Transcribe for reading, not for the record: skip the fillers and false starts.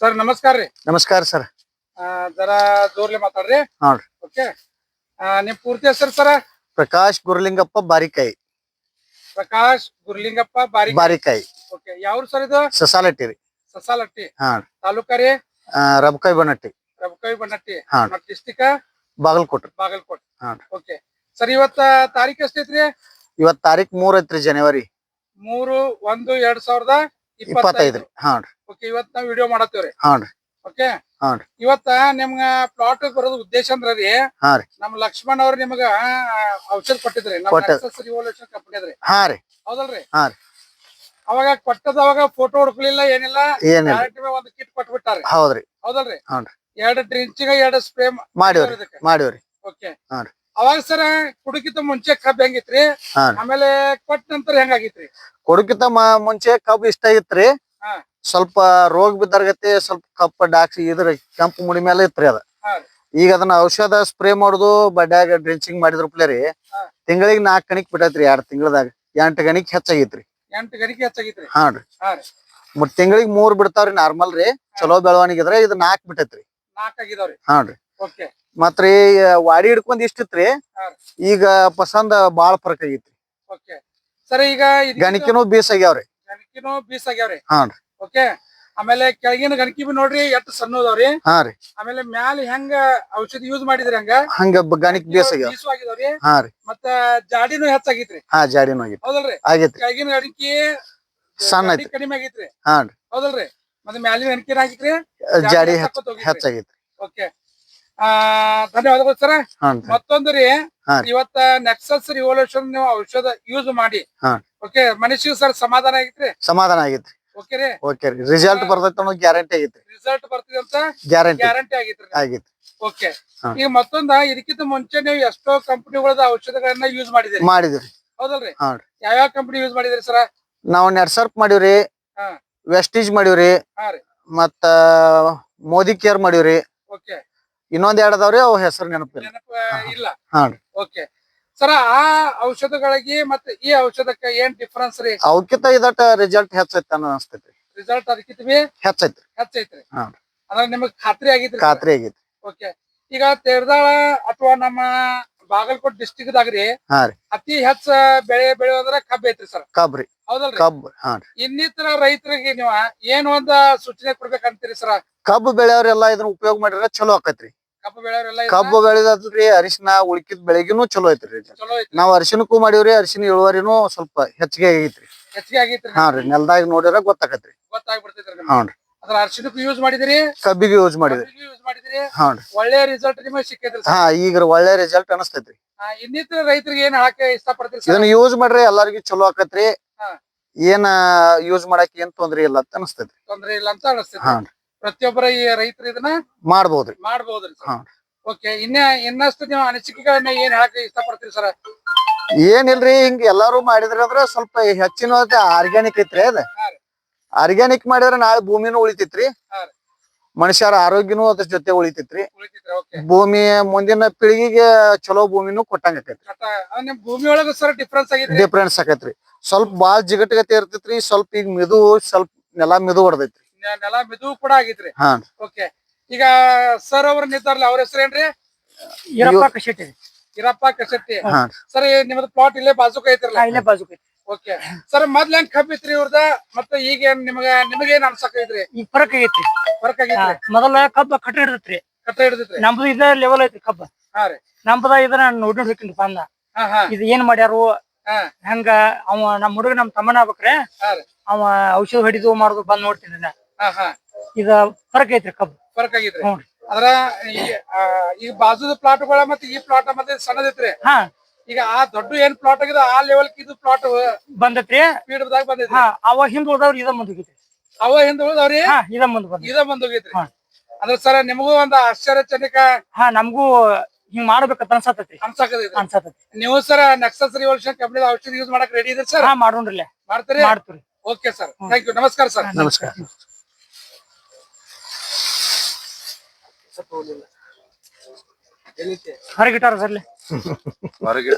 Sir ನಮಸ್ಕಾರ ರೀ. ನಮಸ್ಕಾರ ಸರ್. ಜರಾ ಜೋರ್ಲೆ ಮಾತಾಡ್ರಿ. ನೋಡ್ರಿ ಓಕೆ. ನಿಮ್ ಪೂರ್ತಿ ಹೆಸರು ಸರ? ಪ್ರಕಾಶ್ ಗುರುಲಿಂಗಪ್ಪ ಬಾರಿಕಾಯಿ. ಪ್ರಕಾಶ್ ಗುರುಲಿಂಗಪ್ಪ ಬಾರಿಕಾಯಿ. ಓಕೆ. ಯಾವ್ರು ಸರ್ ಇದು? ಸಸಾಲಟ್ಟಿ ರೀ. ಸಸಾಲಟ್ಟಿ. ಹಾ. ತಾಲೂಕಾ ರೀ? ರಬಕಾಯಿ ಬನಟ್ಟಿ. ರಬಕಾಯಿ ಬನಟ್ಟಿ. ಹಾ. ಡಿಸ್ಟಿಕ್ ಬಾಗಲಕೋಟೆ. ಬಾಗಲಕೋಟೆ. ಹಾ. ಓಕೆ ಸರ್, ಇವತ್ತ ತಾರೀಕು ಎಷ್ಟೈತ್ರಿ? ಇವತ್ ತಾರೀಕ್ 3 ಐತ್ರಿ, ಜನವರಿ 3/1/2025. ಹಾ. ಓಕೆ. ಇವತ್ ನಾವ್ ವಿಡಿಯೋ ಮಾಡತ್ತೇವ್ರಿ. ಹಾ. ಓಕೆ. ಹಾ. ಇವತ್ತ ನಿಮ್ಗ ಪ್ಲಾಟ್ ಬರೋದು ಉದ್ದೇಶ ಅಂದ್ರ ರೀ, ಹಾ ರೀ, ನಮ್ ಲಕ್ಷ್ಮಣ್ ಅವ್ರ ನಿಮ್ಗ ಔಷಧ ಕೊಟ್ಟಿದ್ರಿ. ನಮ್ ರಿವಲ್ಯೂಷನ್ ಕಂಪನಿ ಅದ್ರಿ. ಹಾ ರೀ. ಹೌದಲ್ರಿ? ಹಾ ರೀ. ಅವಾಗ ಕೊಟ್ಟದವಾಗ ಫೋಟೋ ಹುಡುಕ್ಲಿಲ್ಲ, ಏನಿಲ್ಲ. ಒಂದು ಕಿಟ್ ಕೊಟ್ಬಿಟ್ಟಾರೆ. ಹೌದ್ರಿ. ಹೌದಲ್ರಿ? ಹಾ. 2 ಡ್ರಿಂಚಿಗೆ 2 ಸ್ಪ್ರೇ ಮಾಡಿವ್ರಿ. ಓಕೆ. ಹಾ ರೀ. ಅವಾಗ ಸರ ಕುಡುಕಿತ ಮುಂಚೆ ಕಬ್ಬ್ ಹೆಂಗಿತ್ರಿ? ಹಾ. ಆಮೇಲೆ ಕೊಟ್ಟ ನಂತರ ಹೆಂಗಾಗಿತ್ರಿ? ಕೊಡಕಿತ ಮುಂಚೆ ಕಬ್ಬು ಇಷ್ಟ ಆಗಿತ್ರಿ. ಹಾ. ಸ್ವಲ್ಪ ರೋಗ ಬಿದ್ದಾರ್ಗತಿ, ಸ್ವಲ್ಪ ಕಪ್ಪ ಡಾಕ್ಸಿ ಇದ್ರ ಕೆಂಪು ಮುಡಿ ಮೇಲೆ ಇತ್ರಿ ಅದ. ಹಾ. ಈಗ ಅದನ್ನ ಔಷಧ ಸ್ಪ್ರೇ ಮಾಡುದು, ಬಡ್ಯಾಗ ಡ್ರಿಂಚಿಂಗ್ ಮಾಡಿದ್ರ ಪ್ಲೇರಿ ಹಾ. ತಿಂಗಳಿಗೆ 4 ಗಣಿಕ್ ಬಿಟ್ಟೈತ್ರಿ. 2 ತಿಂಗಳದಾಗ 8 ಗಣಿಕ್ ಹೆಚ್ಚಾಗೈತ್ರಿ. 8 ಗಣಿಕೆ ಹೆಚ್ಚಾಗಿತ್ರಿ. ಹಾ ರೀ. ಹಾ ರೀ. ತಿಂಗಳಿಗೆ 3 ಬಿಡ್ತಾವ್ರಿ ನಾರ್ಮಲ್ ರೀ. ಚಲೋ ಬೆಳವಣಿಗೆ ಇದ್ರೆ ಇದು 4 ಬಿಟ್ಟೈತ್ರಿ. 4 ಆಗಿದಾವ್ರಿ. ಹಾ ರೀ. ಓಕೆ. ಮತ್ರಿ ವಾಡಿ ಹಿಡ್ಕೊಂಡ್ ಇಷ್ಟಿತ್ರಿ. ಹಾ. ಈಗ ಪಸಂದ್ ಬಾಳ ಫರಕ್ ಆಗೈತ್ರಿ. ಓಕೆ ಸರ್, ಈಗ ಗಣಿಕಿನೂ ಬೀಸ್ ಆಗ್ಯಾವ್ರಿ. ಗಣಕಿನೂ ಬೀಸ್ ಆಗ್ಯಾವ್ರಿ. ಹಾ ರೀ. ಓಕೆ. ಆಮೇಲೆ ಕೆಳಗಿನ ಗಣಕಿ ಬಿ ನೋಡ್ರಿ ಎಷ್ಟು ಸಣ್ಣದವ್ರಿ. ಹಾ ರೀ. ಆಮೇಲೆ ಮ್ಯಾಲ ಹೆಂಗ ಔಷಧಿ ಯೂಸ್ ಮಾಡಿದ್ರಿ ಹಂಗ ಗಣಿಕ್ ಬೀಸ್ ಆಗ್ಯಾವ. ಆಗಿದಾವ್ರಿ. ಹಾ ರೀ. ಮತ್ತ ಜಾಡಿನೂ ಹೆಚ್ಚಾಗಿತ್ರಿ. ಹಾ, ಜಾಡಿನೂ ಆಗೈತಿ. ಹೌದಲ್ರಿ? ಆಗೈತ್ರಿ. ಕೆಳಗಿನ ಗಣಕಿ ಸಣ್ಣ ಐತಿ, ಕಡಿಮೆ ಆಗೈತ್ರಿ. ಹಾ ರೀ. ಹೌದಲ್ರಿ? ಮತ್ತೆ ಮ್ಯಾಲಿನ ಗಣಕಿನ ಆಗಿತ್ರಿ, ಜಾಡಿ ಹೆಚ್ಚಾಗೈತ್ರಿ. ಓಕೆ. ಧನ್ಯವಾದಗಳು ಸರ್. ಮತ್ತೊಂದು ರೀ, ಹಾ. ಇವತ್ತ ನೆಕ್ಸಸ್ ರಿವಲ್ಯೂಷನ್ ನೀವು ಔಷಧ ಯೂಸ್ ಮಾಡಿ, ಹಾ. ಓಕೆ, ಮನುಷ್ಯ ಸರ್ ಸಮಾಧಾನ ಆಗೈತ್ರಿ? ಸಮಾಧಾನ ಆಗೈತ್ರಿ. ಓಕೆ ರೀ. ಓಕೆ ರೀ. ರಿಸಲ್ಟ್ ಬರ್ತೈತಿ ಅನ್ನೋ ಗ್ಯಾರಂಟಿ ಆಗೈತ್ರಿ. ರಿಸಲ್ಟ್ ಬರ್ತಿದೆ ಅಂತ ಗ್ಯಾರಂಟಿ ಆಗೈತ್ರಿ. ಆಗೈತಿ. ಓಕೆ. ಹಾ. ಈಗ ಮತ್ತೊಂದ, ಇದಕ್ಕಿಂತ ಮುಂಚೆ ನೀವು ಎಷ್ಟೋ ಕಂಪನಿಗಳದ ಔಷಧಗಳನ್ನ ಯೂಸ್ ಮಾಡಿದಿರಿ. ಹೌದಲ್ರಿ? ಹಾ. ಯಾವ್ಯಾವ ಕಂಪನಿ ಯೂಸ್ ಮಾಡಿದ್ರಿ ಸರ್? ನಾವು ನೆಟ್ಸರ್ಪ್ ಮಾಡಿವ್ರಿ. ಹಾ. ವೆಸ್ಟೀಜ್ ಮಾಡಿವ್ರಿ. ಹಾ ರೀ. ಮತ್ತ ಮೋದಿ ಕೇರ್ ಮಾಡಿವ್ರಿ. ಓಕೆ. ಇನ್ನೊಂದ್ 2 ಅದಾವ್ರಿ, ಅವ್ ಹೆಸರು ನೆನಪಿಲ್ಲ. ಇಲ್ಲ. ಹಾ. ಓಕೆ ಸರ್, ಆ ಔಷಧಗಳಿಗೆ ಮತ್ತೆ ಈ ಔಷಧಕ್ಕೆ ಏನ್ ಡಿಫರೆನ್ಸ್ ರೀ? ಅವಕ್ಕಿಂತ ಇದಟ ರಿಸಲ್ಟ್ ಹೆಚ್ಚೈತಿ ಅನಿಸ್ತೈತಿ. ರಿಸಲ್ಟ್ ಅದಕ್ಕಿಂತ ಹೆಚ್ಚೈತ್ರಿ. ಹಾ. ಅಂದ್ರೆ ನಿಮಗ್ ಖಾತ್ರಿ ಆಗೈತ್ರಿ? ಖಾತ್ರಿ ಆಗೈತಿ. ಓಕೆ. ಈಗ ತೇರದಾಳ ಅಥವಾ ನಮ್ಮ ಬಾಗಲಕೋಟ್ ಡಿಸ್ಟಿಕ್ ದಾಗ್ರಿ, ಹಾ ರೀ, ಅತಿ ಹೆಚ್ಚ ಬೆಳೆ ಬೆಳೆಯೋದ್ರ ಕಬ್ಬ್ ಐತ್ರಿ ಸರ್. ಕಬ್ರಿ. ಹೌದಲ್ರಿ? ಕಬ್ಬ್. ಹಾ ರೀ. ಇನ್ನಿತರ ರೈತರಿಗೆ ನೀವ ಏನ್ ಒಂದ ಸೂಚನೆ ಕೊಡ್ಬೇಕಂತೀರಿ ಸರ್? ಕಬ್ಬು ಬೆಳೆಯವ್ರೆಲ್ಲಾ ಇದನ್ನ ಉಪಯೋಗ ಮಾಡಿದ್ರೆ ಚಲೋ ಆಕೈತ್ರಿ. ಕಬ್ಬು ಬೆಳೆಯೋರೆಲ್ಲ ಕಬ್ಬು ಬೆಳೆದ್ರಿ ಅರಿಶಿನ ಉಳ್ಕಿದ್ ಬೆಳೆಗಿನೂ ಚಲೋ ಐತ್ರಿ. ಚಲೋ ಐತ್ರಿ. ನಾವ್ ಅರಿಶಿನಕ್ಕೂ ಮಾಡಿವ್ರಿ. ಅರಿಶಿನ ಇಳುವರಿನೂ ಸ್ವಲ್ಪ ಹೆಚ್ಚಿಗೆ ಆಗೈತ್ರಿ. ಹೆಚ್ಚಿಗೆ ಆಗೈತ್ರಿ. ಹಾ ರೀ. ನೆಲದಾಗ ನೋಡಿದ್ರ ಗೊತ್ತಾಕತ್ರಿ. ಗೊತ್ತಾಗ್ಬಿಡ್ತೈತ್ರಿ. ಹಾ ರೀ. ಅದ್ರ ಅರಿಶಿನಕ್ಕೂ ಯೂಸ್ ಮಾಡಿದಿರಿ, ಕಬ್ಬಿಗೆ ಯೂಸ್ ಮಾಡಿದ್ರಿ. ಹಾ ರೀ. ಒಳ್ಳೆ ರಿಸಲ್ಟ್ ನಿಮಗೆ ಸಿಕ್ಕೈತ್ರಿ. ಹಾ, ಈಗ ಒಳ್ಳೆ ರಿಸಲ್ಟ್ ಅನಸ್ತೈತ್ರಿ. ಇನ್ನಿತರ ರೈತರಿಗೆ ಏನ್ ಹಾಕಿ ಇಷ್ಟಪಡ್ತೀರಿ ಸರ್? ಇದನ್ನ ಯೂಸ್ ಮಾಡ್ರಿ, ಎಲ್ಲರಿಗೂ ಚಲೋ ಆಕತ್ರಿ. ಹಾ. ಏನ ಯೂಸ್ ಮಾಡಕ್ ಏನ್ ತೊಂದ್ರೆ ಇಲ್ಲ ಅಂತ ಅನಸ್ತೈತ್ರಿ. ತೊಂದ್ರೆ ಇಲ್ಲ ಅಂತ ಅನಿಸ್ತೈತಿ. ಹಾ. ಪ್ರತಿಯೊಬ್ಬರ ಈ ರೈತರು ಇದನ್ನ ಮಾಡ್ಬೋದ್ರಿ. ಹಾ. ಓಕೆ. ಇನ್ನಷ್ಟು ನೀವು ಅನಿಸಿಕೆಗಳನ್ನ ಏನ್ ಹೇಳಕ್ ಇಷ್ಟಪಡ್ತೀರಿ ಸರ್? ಏನಿಲ್ರಿ, ಹಿಂಗ ಎಲ್ಲಾರು ಮಾಡಿದ್ರಿ ಅಂದ್ರ ಸ್ವಲ್ಪ ಹೆಚ್ಚಿನ ಆರ್ಗ್ಯಾನಿಕ್ ಐತ್ರಿ. ಅದ ಆರ್ಗ್ಯಾನಿಕ್ ಮಾಡಿದ್ರ ನಾಳೆ ಭೂಮಿನೂ ಉಳಿತೈತ್ರಿ. ಮನುಷ್ಯರ ಆರೋಗ್ಯನೂ ಅದ್ರ ಜೊತೆ ಉಳಿತೈತ್ರಿ. ಭೂಮಿ ಮುಂದಿನ ಪೀಳಿಗೆಗೆ ಚಲೋ ಭೂಮಿನೂ ಕೊಟ್ಟಂಗ ಆಕೈತ್ರಿ. ನಿಮ್ ಭೂಮಿ ಒಳಗ ಸರ್ ಡಿಫ್ರೆನ್ಸ್ ಆಕೈತ್ರಿ. ಸ್ವಲ್ಪ ಬಾಳ್ ಜಿಗಟ್ಗತಿ ಇರ್ತೈತ್ರಿ. ಸ್ವಲ್ಪ ಈಗ ಮಿದು, ಸ್ವಲ್ಪ ನೆಲ ಮಿದು ಹೊಡೆದೈತ್ರಿ. ನೆಲ ಮಿದು ಕೂಡ ಆಗೈತ್ರಿ. ಹಾ. ಓಕೆ. ಈಗ ಸರ್ ಅವ್ರ ನಿಂತಾರಲ್ಲ, ಅವ್ರ ಹೆಸರೇನ್ರಿ? ಈರಪ್ಪ ಕಶೆಟ್ಟಿ. ಸರ್, ನಿಮ್ದು ಪ್ಲಾಟ್ ಇಲ್ಲೇ ಬಾಜುಕ ಐತ್ರಲ್ಲ? ಇಲ್ಲೇ ಬಾಜುಕ ಐತಿ. ಓಕೆ ಸರ್, ಮೊದ್ಲ ಹೆಂಗ್ ಕಬ್ಬ್ ಇತ್ರಿ ಇವ್ರದ, ಮತ್ತೆ ಈಗ ನಿಮಗೇನ್ ಅನ್ಸಕೈತ್ರಿ? ಈಗ ಫರಕ್ ಆಗೈತ್ರಿ. ಫರಕ್ ಆಗೈತ್ರಿ. ಮೊದಲ ಕಬ್ಬ ಕಟ್ಟ ಹಿಡಿದೈತ್ರಿ. ಕಟ್ಟ ಹಿಡಿದೈತ್ರಿ. ನಮ್ದು ಇದ ಲೆವೆಲ್ ಐತ್ರಿ ಕಬ್ಬ. ಹಾ ರೀ. ನಮ್ದ ಇದನ್ನ ನೋಡಿ ಹೋಗ್ತೀನಿ ಬಂದ. ಇದು ಏನ್ ಮಾಡ್ಯಾರು, ಹೆಂಗ ಅವ ನಮ್ ಹುಡುಗ ನಮ್ ತಮ್ಮನ ಆಗ್ಬೇಕ್ರೆ, ಅವ ಔಷಧ ಹೊಡಿದು ಮಾಡುದು ಬಂದ್ ನೋಡ್ತೀನಿ. ಇದ ಫರಕ್ ಐತ್ರಿ ಕಬ್ಬ. ಫರಕ್ ಆಗೈತ್ರಿ. ಅದ್ರ ಈಗ ಬಾಜುದ ಪ್ಲಾಟ್ಗಳ ಮತ್ತೆ ಈ ಪ್ಲಾಟ್ ಮತ್ತೆ ಸಣ್ಣದೈತ್ರಿ. ಹಾ. ಈಗ ಆ ದೊಡ್ಡ ಏನ್ ಪ್ಲಾಟ್ ಆಗಿದೆ ಆ ಲೆವೆಲ್ ಇದು ಪ್ಲಾಟ್ ಬಂದೈತ್ರಿ. ಸ್ಪೀಡ್ದಾಗ ಬಂದೈತ್ರಿ. ಅವ ಹಿಂದ್ ಉಳ್ದವ್ರಿ ಇದ ಮುಂದ್ ಹೋಗೈತ್ರಿ. ಅವ ಹಿಂದ್ ಉಳ್ದವ್ರಿ ಇದ ಮುಂದ್ ಹೋಗೈತ್ರಿ. ಅಂದ್ರೆ ಸರ್, ನಿಮಗೂ ಒಂದು ಆಶ್ಚರ್ಯಜನಕ. ನಮಗೂ ಹಿಂಗ್ ಮಾಡ್ಬೇಕಂತ ಅನ್ಸತೈತಿ. ನೀವು ಸರ್ ನೆಕ್ಸಸ್ ರಿವಲ್ಯೂಷನ್ ಕಂಪನಿ ಔಷಧಿ ಯೂಸ್ ಮಾಡಕ್ ರೆಡಿ ಇದ್ರಿ ಸರ್? ಮಾಡೋಣ್ರಿ. ಮಾಡ್ತೀರಿ? Okay sir, thank you. ನಮಸ್ಕಾರ ಸರ್. ನಮಸ್ಕಾರ. ಹೊರಗಿಟ್ಟಾರ ಸರ್ಲಿ. ಹೊರಗೆ